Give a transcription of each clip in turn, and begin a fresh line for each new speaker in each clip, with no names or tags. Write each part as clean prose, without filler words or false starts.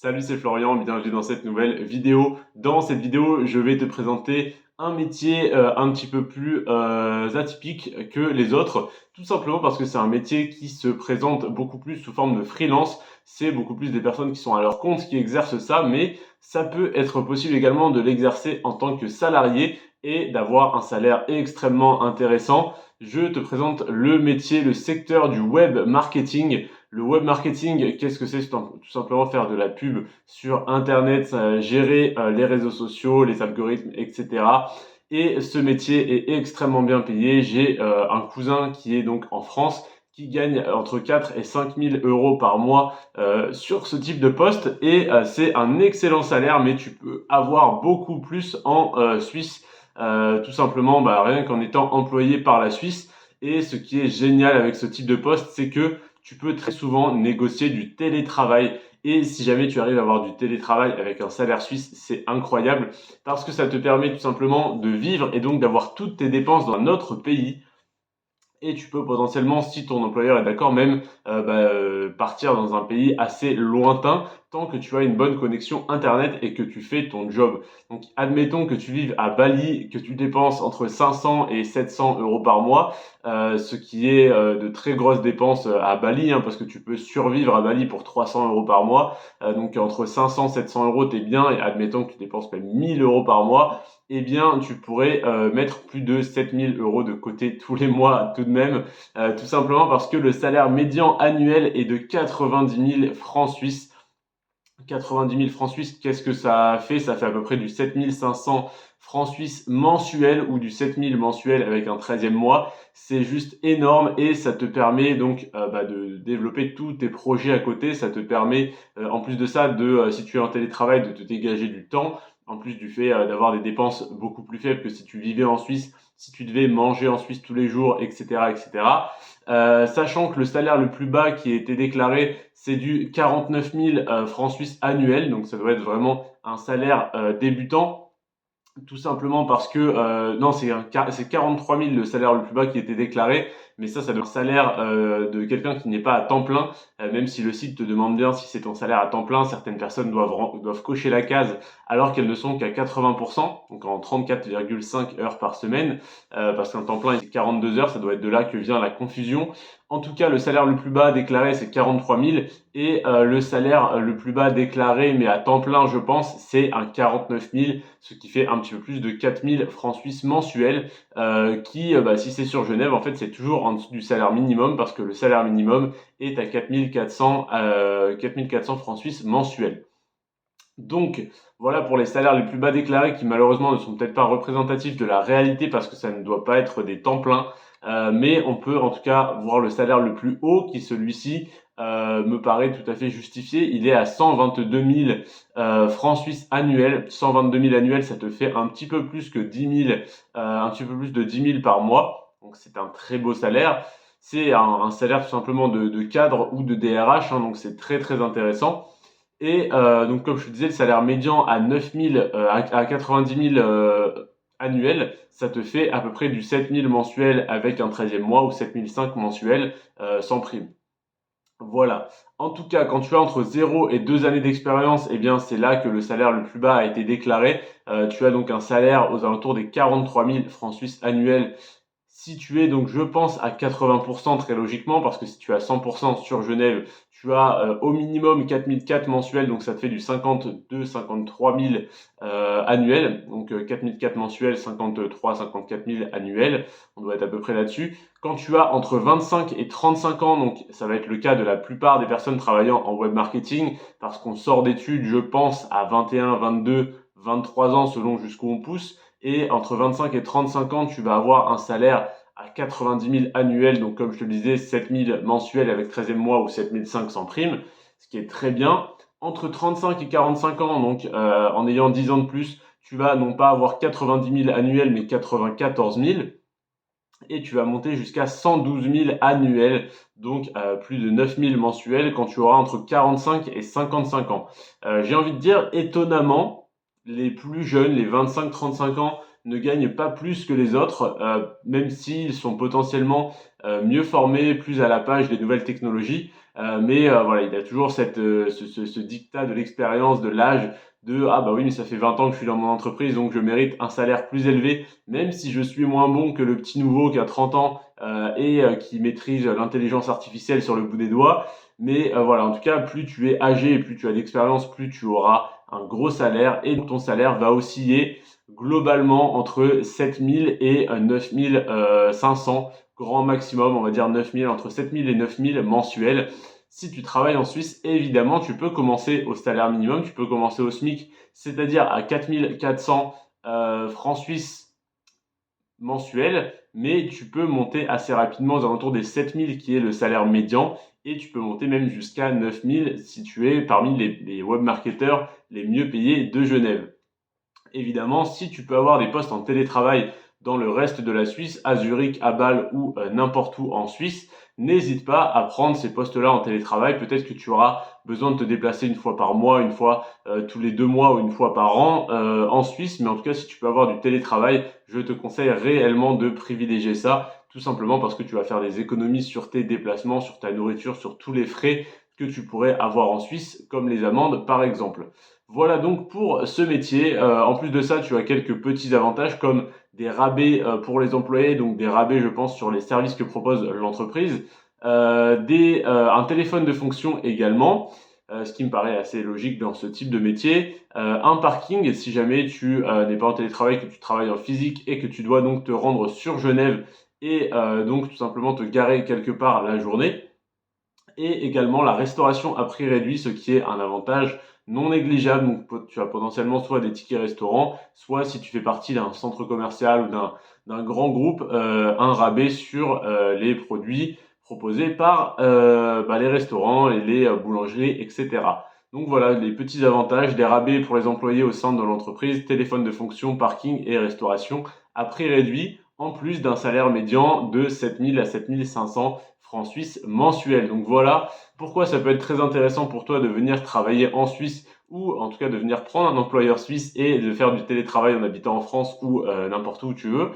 Salut, c'est Florian, bienvenue dans cette nouvelle vidéo. Dans cette vidéo, je vais te présenter un métier un petit peu plus atypique que les autres, tout simplement parce que c'est un métier qui se présente beaucoup plus sous forme de freelance. C'est beaucoup plus des personnes qui sont à leur compte qui exercent ça, mais ça peut être possible également de l'exercer en tant que salarié et d'avoir un salaire extrêmement intéressant. Je te présente le métier, le secteur du web marketing. Le web marketing, qu'est-ce que c'est? Tout simplement faire de la pub sur Internet, gérer les réseaux sociaux, les algorithmes, etc. Et ce métier est extrêmement bien payé. J'ai un cousin qui est donc en France qui gagne entre 4 et 5 000 euros par mois sur ce type de poste. Et c'est un excellent salaire, mais tu peux avoir beaucoup plus en Suisse, tout simplement rien qu'en étant employé par la Suisse. Et ce qui est génial avec ce type de poste, c'est que tu peux très souvent négocier du télétravail. Et si jamais tu arrives à avoir du télétravail avec un salaire suisse, c'est incroyable parce que ça te permet tout simplement de vivre et donc d'avoir toutes tes dépenses dans un autre pays. Et tu peux potentiellement, si ton employeur est d'accord, même partir dans un pays assez lointain tant que tu as une bonne connexion Internet et que tu fais ton job. Donc, admettons que tu vives à Bali, que tu dépenses entre 500 et 700 euros par mois, ce qui est de très grosses dépenses à Bali, hein, parce que tu peux survivre à Bali pour 300 euros par mois. Donc, entre 500 et 700 euros, t'es bien, et admettons que tu dépenses même 1000 euros par mois, eh bien, tu pourrais mettre plus de 7000 euros de côté tous les mois tout de même, tout simplement parce que le salaire médian annuel est de 90 000 francs suisses. 90 000 francs suisses, qu'est-ce que ça fait? Ça fait à peu près du 7500 francs suisses mensuels ou du 7000 mensuels avec un 13e mois. C'est juste énorme et ça te permet donc de développer tous tes projets à côté. Ça te permet, en plus de ça, si tu es en télétravail, de te dégager du temps. En plus du fait d'avoir des dépenses beaucoup plus faibles que si tu vivais en Suisse, si tu devais manger en Suisse tous les jours, etc., etc. Sachant que le salaire le plus bas qui a été déclaré, c'est du 49 000 francs suisses annuels, donc ça doit être vraiment un salaire débutant. Tout simplement parce que, non, c'est 43 000 le salaire le plus bas qui était déclaré, mais ça doit être un salaire de quelqu'un qui n'est pas à temps plein, même si le site te demande bien si c'est ton salaire à temps plein, certaines personnes doivent cocher la case alors qu'elles ne sont qu'à 80%, donc en 34,5 heures par semaine, parce qu'un temps plein c'est 42 heures, ça doit être de là que vient la confusion. En tout cas, le salaire le plus bas déclaré, c'est 43 000 et le salaire le plus bas déclaré, mais à temps plein, je pense, c'est un 49 000, ce qui fait un petit peu plus de 4 000 francs suisses mensuels, si c'est sur Genève, en fait, c'est toujours en dessous du salaire minimum parce que le salaire minimum est à 4 400 francs suisses mensuels. Donc, voilà pour les salaires les plus bas déclarés qui malheureusement ne sont peut-être pas représentatifs de la réalité parce que ça ne doit pas être des temps pleins. Mais on peut en tout cas voir le salaire le plus haut qui celui-ci me paraît tout à fait justifié. Il est à 122 000 francs suisses annuels. 122 000 annuels, ça te fait un petit peu plus que 10 000, un petit peu plus de 10 000 par mois. Donc c'est un très beau salaire. C'est un salaire tout simplement de cadre ou de DRH, hein, donc c'est très très intéressant. Et donc, comme je te disais, le salaire médian à 9 000, à 90 000 annuels, ça te fait à peu près du 7 000 mensuel avec un 13e mois ou 7 500 mensuel sans prime. Voilà. En tout cas, quand tu as entre 0 et 2 années d'expérience, eh bien, c'est là que le salaire le plus bas a été déclaré. Tu as donc un salaire aux alentours des 43 000 francs suisses annuels. Si tu es donc, je pense, à 80% très logiquement, parce que si tu as 100% sur Genève, tu as au minimum 4004 mensuels, donc ça te fait du 52-53 000 annuels. Donc 4004 mensuels, 53-54 000 annuels. On doit être à peu près là-dessus. Quand tu as entre 25 et 35 ans, donc ça va être le cas de la plupart des personnes travaillant en web marketing, parce qu'on sort d'études, je pense, à 21, 22, 23 ans selon jusqu'où on pousse. Et entre 25 et 35 ans, tu vas avoir un salaire à 90 000 annuels, donc comme je te le disais, 7 000 mensuels avec 13e mois ou 7 500 primes, ce qui est très bien. Entre 35 et 45 ans, donc en ayant 10 ans de plus, tu vas non pas avoir 90 000 annuels, mais 94 000. Et tu vas monter jusqu'à 112 000 annuels, donc plus de 9 000 mensuels quand tu auras entre 45 et 55 ans. J'ai envie de dire, étonnamment, les plus jeunes, les 25-35 ans, ne gagnent pas plus que les autres, même s'ils sont potentiellement mieux formés, plus à la page des nouvelles technologies. Mais voilà, il y a toujours ce dictat de l'expérience, de l'âge, de ah bah oui, mais ça fait 20 ans que je suis dans mon entreprise, donc je mérite un salaire plus élevé, même si je suis moins bon que le petit nouveau qui a 30 ans et qui maîtrise l'intelligence artificielle sur le bout des doigts. Mais voilà, en tout cas, plus tu es âgé et plus tu as d'expérience, plus tu auras un gros salaire et ton salaire va osciller globalement entre 7 000 et 9 500, grand maximum, on va dire 9 000, entre 7 000 et 9 000 mensuels. Si tu travailles en Suisse, évidemment, tu peux commencer au salaire minimum, tu peux commencer au SMIC, c'est-à-dire à 4 400 francs suisses mensuels, mais tu peux monter assez rapidement aux alentours des 7 000 qui est le salaire médian, et tu peux monter même jusqu'à 9 000 si tu es parmi les webmarketeurs les mieux payés de Genève. Évidemment, si tu peux avoir des postes en télétravail dans le reste de la Suisse, à Zurich, à Bâle ou n'importe où en Suisse, n'hésite pas à prendre ces postes-là en télétravail. Peut-être que tu auras besoin de te déplacer une fois par mois, une fois tous les 2 mois ou une fois par an en Suisse. Mais en tout cas, si tu peux avoir du télétravail, je te conseille réellement de privilégier ça. Tout simplement parce que tu vas faire des économies sur tes déplacements, sur ta nourriture, sur tous les frais que tu pourrais avoir en Suisse, comme les amendes par exemple. Voilà donc pour ce métier. En plus de ça, tu as quelques petits avantages comme des rabais pour les employés, donc des rabais, je pense, sur les services que propose l'entreprise, un téléphone de fonction également, ce qui me paraît assez logique dans ce type de métier, un parking si jamais tu n'es pas en télétravail, que tu travailles en physique et que tu dois donc te rendre sur Genève et donc tout simplement te garer quelque part la journée, et également la restauration à prix réduit, ce qui est un avantage non négligeable. Donc tu as potentiellement soit des tickets restaurants, soit si tu fais partie d'un centre commercial ou d'un grand groupe, un rabais sur les produits proposés par les restaurants et les boulangeries, etc. Donc voilà les petits avantages, des rabais pour les employés au sein de l'entreprise, téléphone de fonction, parking et restauration à prix réduit, en plus d'un salaire médian de 7 000 à 7 500 francs suisses mensuels. Donc voilà pourquoi ça peut être très intéressant pour toi de venir travailler en Suisse, ou en tout cas de venir prendre un employeur suisse et de faire du télétravail en habitant en France ou n'importe où tu veux.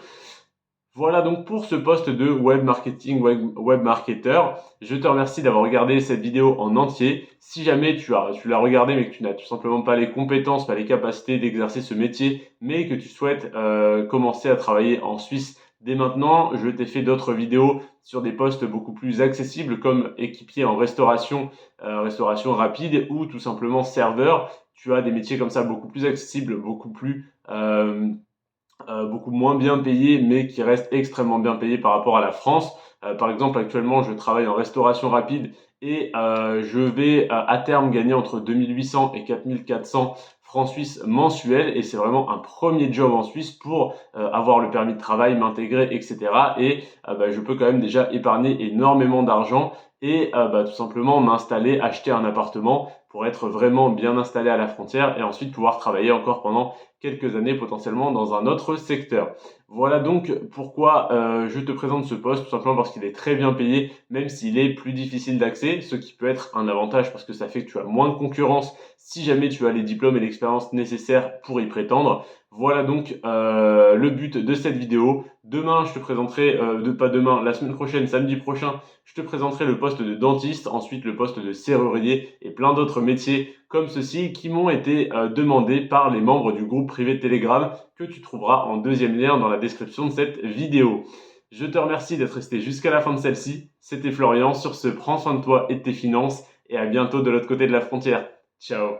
Voilà donc pour ce poste de web marketing, web marketer. Je te remercie d'avoir regardé cette vidéo en entier. Si jamais tu l'as regardé mais que tu n'as tout simplement pas les compétences, pas les capacités d'exercer ce métier, mais que tu souhaites commencer à travailler en Suisse dès maintenant, je t'ai fait d'autres vidéos sur des postes beaucoup plus accessibles comme équipier en restauration, restauration rapide ou tout simplement serveur. Tu as des métiers comme ça beaucoup plus accessibles, beaucoup moins bien payé, mais qui reste extrêmement bien payé par rapport à la France. Par exemple, actuellement, je travaille en restauration rapide et je vais à terme gagner entre 2800 et 4400 francs suisses mensuels, et c'est vraiment un premier job en Suisse pour avoir le permis de travail, m'intégrer, etc. Et je peux quand même déjà épargner énormément d'argent et tout simplement m'installer, acheter un appartement pour être vraiment bien installé à la frontière et ensuite pouvoir travailler encore pendant quelques années potentiellement dans un autre secteur. Voilà donc pourquoi je te présente ce poste, tout simplement parce qu'il est très bien payé, même s'il est plus difficile d'accès, ce qui peut être un avantage parce que ça fait que tu as moins de concurrence si jamais tu as les diplômes et l'expérience nécessaires pour y prétendre. Voilà donc le but de cette vidéo. Demain, je te présenterai, pas demain, la semaine prochaine, samedi prochain, je te présenterai le poste de dentiste, ensuite le poste de serrurier et plein d'autres métiers comme ceci qui m'ont été demandés par les membres du groupe privé Telegram que tu trouveras en deuxième lien dans la description de cette vidéo. Je te remercie d'être resté jusqu'à la fin de celle-ci. C'était Florian. Sur ce, prends soin de toi et de tes finances et à bientôt de l'autre côté de la frontière. Ciao.